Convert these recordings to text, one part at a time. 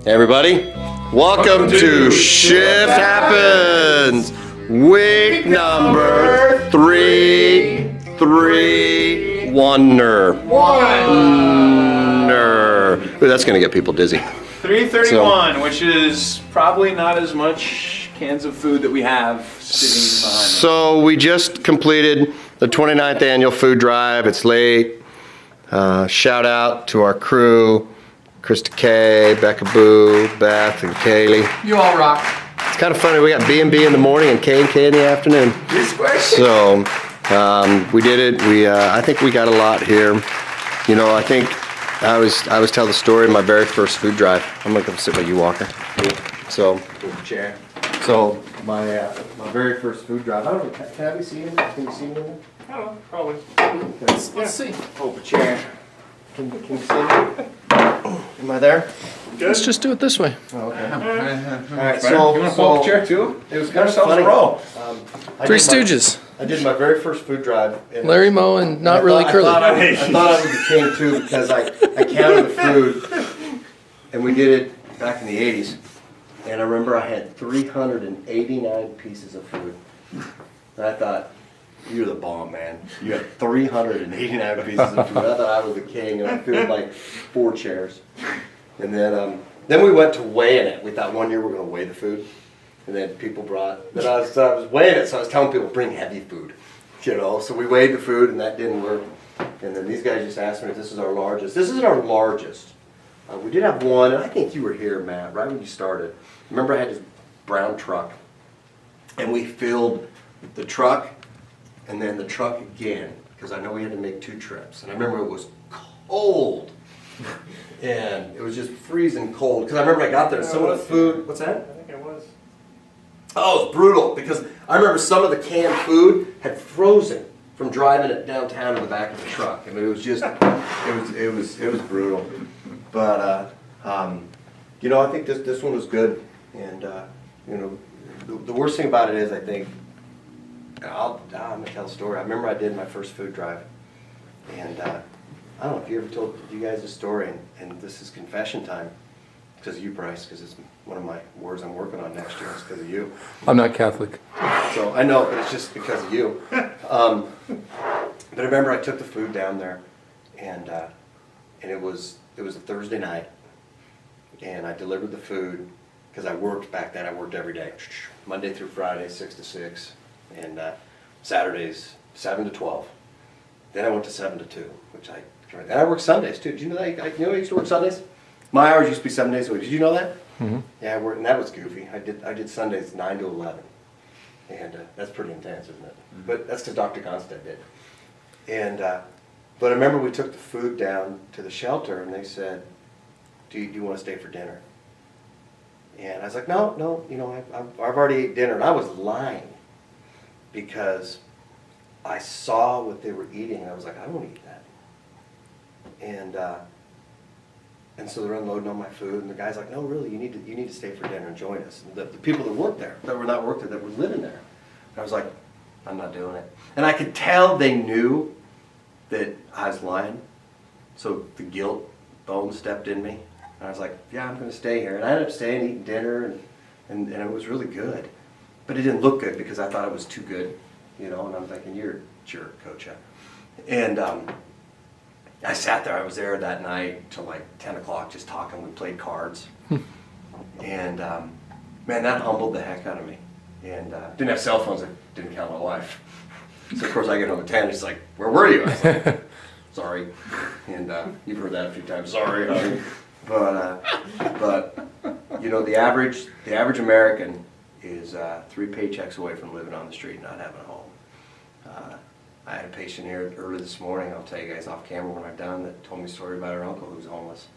Hey everybody, welcome to Shift Happens, week number 331. Ooh, that's gonna get people dizzy. 331, which is probably not as much cans of food that we have sitting behind us. So we just completed the 29th annual food drive. It's late. Shout out to our crew. Krista K, Becca Boo, Beth, and Kaylee. You all rock. It's kind of funny. We got B&B in the morning and K in the afternoon. So we did it. I think we got a lot here. You know, I think I always tell the story of my very first food drive. I'm gonna come sit by you, Walker. So Chair. So my very first food drive. I don't know. Have you seen it? Can you see me? I don't know, probably. Let's see. Hope a chair. Can you see me? Am I there? Let's just do it this way. Oh, okay. All All right. you want to pull up a chair too? It was kind of Ourselves funny. a roll. Three Stooges. I did my very first food drive. And Larry Moe and not really Curly. I thought I was the king too because I counted the food, and we did it back in the '80s. And I remember I had 389 pieces of food. And I thought, you're the bomb, man. You had 389 pieces of food. I thought I was the king, and I filled like 4 chairs. And then we went to weighing it. We thought one year we were going to weigh the food. And then people brought, then I was weighing it, so I was telling people, bring heavy food. You know, so we weighed the food, and that didn't work. And then these guys just asked me if this is our largest. This isn't our largest. We did have one, and I think you were here, Matt, right when you started. Remember I had this brown truck, and we filled the truck, and then the truck again, because I know we had to make 2 trips. And I remember it was cold, and it was just freezing cold. Because I remember I got there, and some of the food, what's that? I think it was. Oh, it was brutal, because I remember some of the canned food had frozen from driving it downtown in the back of the truck. I mean, it was just, it was brutal. But, you know, I think this one was good. And, you know, the worst thing about it is, I think, I'm going to tell a story. I remember I did my first food drive. And I don't know if you ever told you guys this story, and this is confession time. Because of you, Bryce, because it's one of my words I'm working on next year. It's because of you. I'm not Catholic. So I know, but it's just because of you. But I remember I took the food down there, and it was a Thursday night, and I delivered the food because I worked back then. I worked every day, Monday through Friday, 6 to 6, and Saturdays 7 to 12. Then I went to 7 to 2, which and I worked Sundays too. Did you know that? I used to work Sundays. My hours used to be 7 days a week. Did you know that? Mm-hmm. Yeah, I worked, and that was goofy. I did Sundays 9 to 11, and that's pretty intense, isn't it? Mm-hmm. But that's because Dr. Gonstead did. And but I remember we took the food down to the shelter, and they said, "Do you want to stay for dinner?" And I was like, "No, you know, I've already ate dinner," and I was lying because I saw what they were eating, and I was like, "I don't eat that," And so they're unloading all my food, and the guy's like, "No, really, you need to stay for dinner and join us." And the people that worked there, that were not working there, that were living there. And I was like, "I'm not doing it." And I could tell they knew that I was lying. So the guilt bone stepped in me. And I was like, "Yeah, I'm going to stay here." And I ended up staying, eating dinner, and it was really good. But it didn't look good because I thought it was too good, you know. And I'm thinking, "You're a jerk, Koca." And I sat there. I was there that night till like 10 o'clock just talking. We played cards. And, man, that humbled the heck out of me. And didn't have cell phones. I didn't count my wife. So, of course, I get home at 10. She's like, "Where were you?" I was like, "Sorry." And you've heard that a few times. "Sorry, honey." But you know, the average American is 3 paychecks away from living on the street and not having a home. I had a patient here early this morning, I'll tell you guys off camera when I'm done, that told me a story about her uncle who was homeless.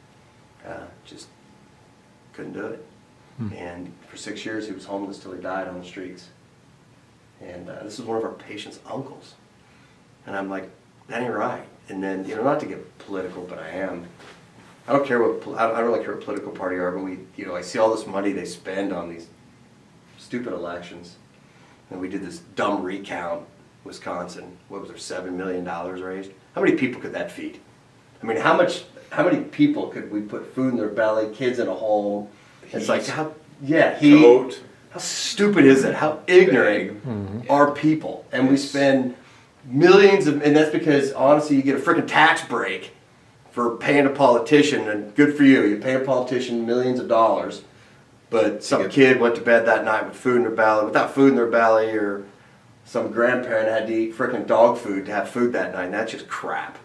Just couldn't do it. And for 6 years he was homeless till he died on the streets. And this is one of our patient's uncles. And I'm like, that ain't right. And then, you know, not to get political, but I am. I don't care I don't really care what political party you are, but I see all this money they spend on these stupid elections. And we did this dumb recount. Wisconsin, what was there, $7 million raised? How many people could that feed? I mean, how much how many people could we put food in their belly, kids in a home? It's like, Heat. heat. Coat. How stupid is it? How ignorant are people? And we spend millions of, and that's because honestly, you get a freaking tax break for paying a politician, and good for you. You pay a politician millions of dollars, but some kid went to bed that night with food in their belly, without food in their belly, or some grandparent had to eat freaking dog food to have food that night, and that's just crap.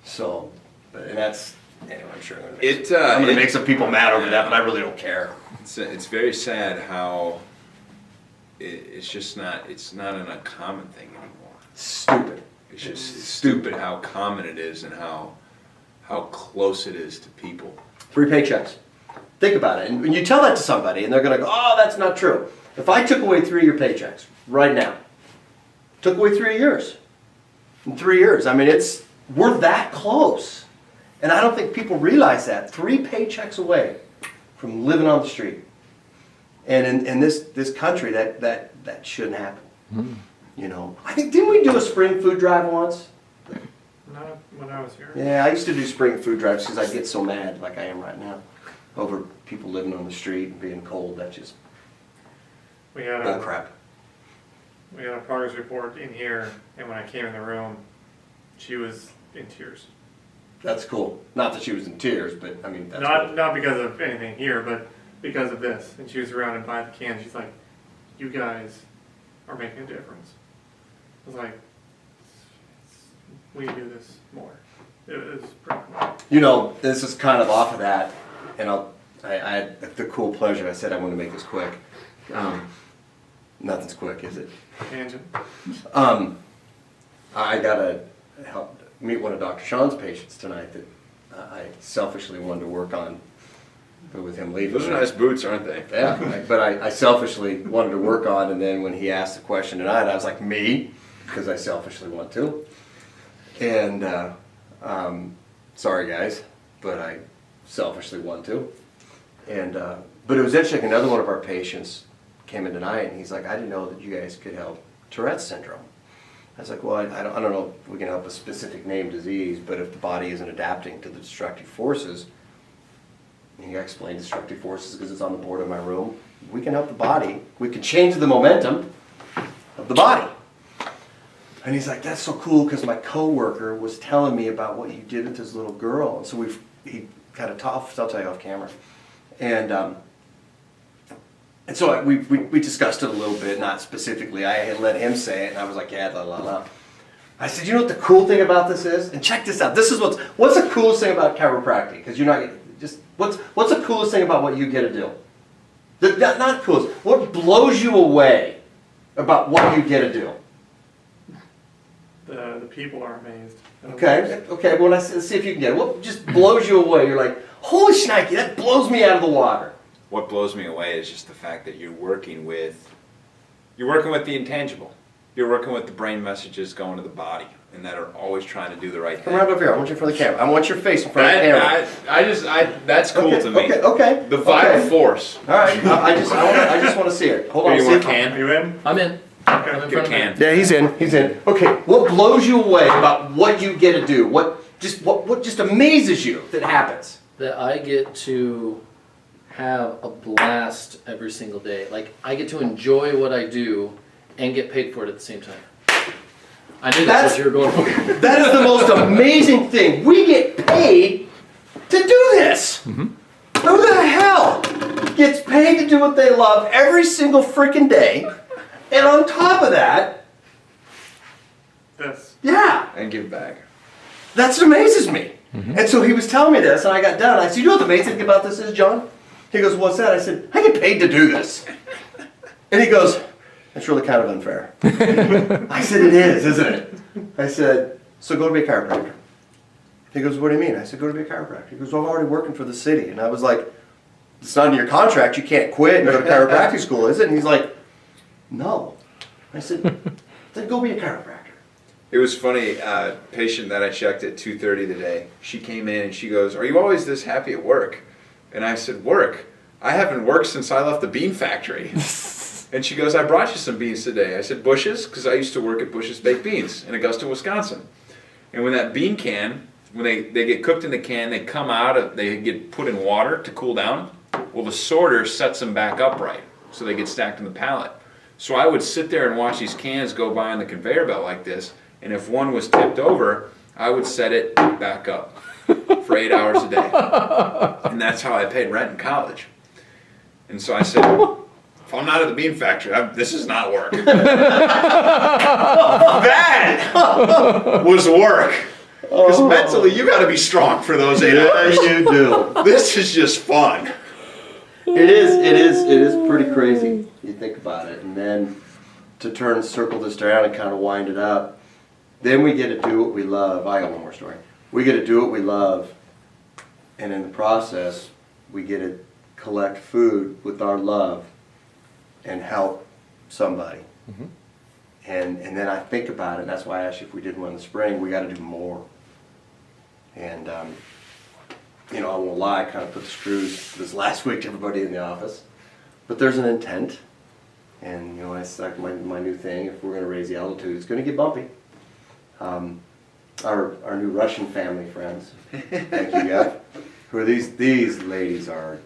So, and that's, anyway, I'm sure I'm going to make some people mad over that, but I really don't care. It's very sad how it's not an uncommon thing anymore. Stupid. It's stupid how common it is and how close it is to people. Free paychecks. Think about it. And when you tell that to somebody, and they're going to go, oh, that's not true. If I took away 3 of your paychecks right now, took away 3 of yours, in 3 years, I mean, we're that close. And I don't think people realize that. 3 paychecks away from living on the street. And in this country, that shouldn't happen. You know, I think, didn't we do a spring food drive once? Not when I was here. Yeah, I used to do spring food drives because I get so mad, like I am right now, over people living on the street and being cold. That just We had bull crap. We had a progress report in here, and when I came in the room, she was in tears. That's cool. Not that she was in tears, but I mean, that's cool. Not because of anything here, but because of this. And she was surrounded by the cans. She's like, "You guys are making a difference." I was like, "We need to do this more." It was pretty cool. You know, this is kind of off of that, and I had the cool pleasure. I said I want to make this quick. Nothing's quick, is it? Tangent. I gotta help meet one of Dr. Sean's patients tonight that I selfishly wanted to work on, but with him leaving. Those are nice boots, aren't they? Yeah, but I selfishly wanted to work on, and then when he asked the question tonight, I was like, me? Because I selfishly want to. And sorry guys, but I selfishly want to. And but it was interesting. Another one of our patients came in tonight, and he's like, I didn't know that you guys could help Tourette's syndrome. I was like, well, I don't know if we can help a specific named disease, but if the body isn't adapting to the destructive forces, and he explained destructive forces because it's on the board of my room, we can help the body. We can change the momentum of the body. And he's like, that's so cool because my coworker was telling me about what you did with this little girl. And so he kind of talked, I'll tell you off camera. And so we discussed it a little bit, not specifically. I had let him say it, and I was like, yeah, la la la. I said, you know what the cool thing about this is? And check this out. This is what's the coolest thing about chiropractic? Because you're not just what's the coolest thing about what you get to do? Not coolest. What blows you away about what you get to do? The people are amazed. Okay. Well, let's see if you can get it. What just blows you away? You're like, holy shnikey, that blows me out of the water. What blows me away is just the fact that you're working with the intangible. You're working with the brain messages going to the body, and that are always trying to do the right thing. Come right over here. I want you in front of the camera. I want your face in front of the camera. That's cool to me. Okay. The vital force. All right. I just want to see it. Hold on. You See want if- can? Are you in? I'm in. I'm in front of me. Can. Yeah, he's in. Okay. What blows you away about what you get to do? What just amazes you that happens? That I get to have a blast every single day. Like, I get to enjoy what I do and get paid for it at the same time. I knew that's what you were going for. That is the most amazing thing. We get paid to do this. Who the hell gets paid to do what they love every single freaking day? And on top of that, yeah. And give back. That's what amazes me. And so he was telling me this, and I got done. I said, you know what the amazing thing about this is, John? He goes, what's that? I said, I get paid to do this. And he goes, that's really kind of unfair. I said, it is, isn't it? I said, so go to be a chiropractor. He goes, what do you mean? I said, go to be a chiropractor. He goes, well, I'm already working for the city. And I was like, it's not in your contract. You can't quit and go to chiropractic school, is it? And he's like, no. I said, then go be a chiropractor. It was funny, patient that I checked at 2:30 today, she came in and she goes, are you always this happy at work? And I said, work? I haven't worked since I left the bean factory. And she goes, I brought you some beans today. I said, Bush's? Because I used to work at Bush's Baked Beans in Augusta, Wisconsin. And when that bean can when they get cooked in the can, they get put in water to cool down. Well, the sorter sets them back upright, so they get stacked in the pallet. So I would sit there and watch these cans go by on the conveyor belt like this, and if one was tipped over, I would set it back up for 8 hours a day. And that's how I paid rent in college. And so I said, if I'm not at the bean factory, this is not work. That was work. Because mentally, you got to be strong for those 8 hours. Yeah, you do. This is just fun. It is pretty crazy. You think about it, and then to circle this around and kind of wind it up. Then we get to do what we love. I got one more story. We get to do what we love, and in the process, we get to collect food with our love and help somebody. Mm-hmm. And then I think about it, and that's why I asked you if we did one in the spring. We got to do more. And I won't lie, I kind of put the screws this last week to everybody in the office. But there's an intent, and it's like my new thing. If we're going to raise the altitude, it's going to get bumpy. Our new Russian family friends, thank you, Jeff. Who are these ladies are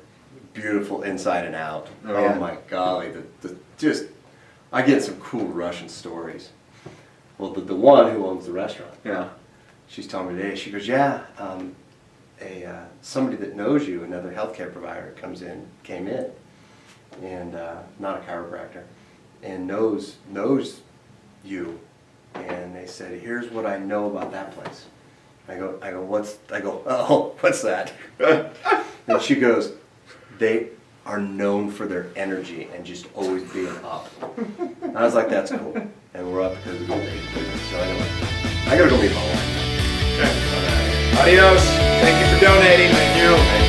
beautiful inside and out. Oh, yeah. My golly, I get some cool Russian stories. Well, the one who owns the restaurant, Yeah. she's telling me today. She goes, yeah, somebody that knows you, another healthcare provider, came in, and not a chiropractor, and knows you, and they said, here's what I know about that place. I go, what's that? And she goes, they are known for their energy and just always being up. And I was like, that's cool. And we're up because of the lady. So anyway, I gotta go meet my wife. Adios. Thank you for donating. Thank you.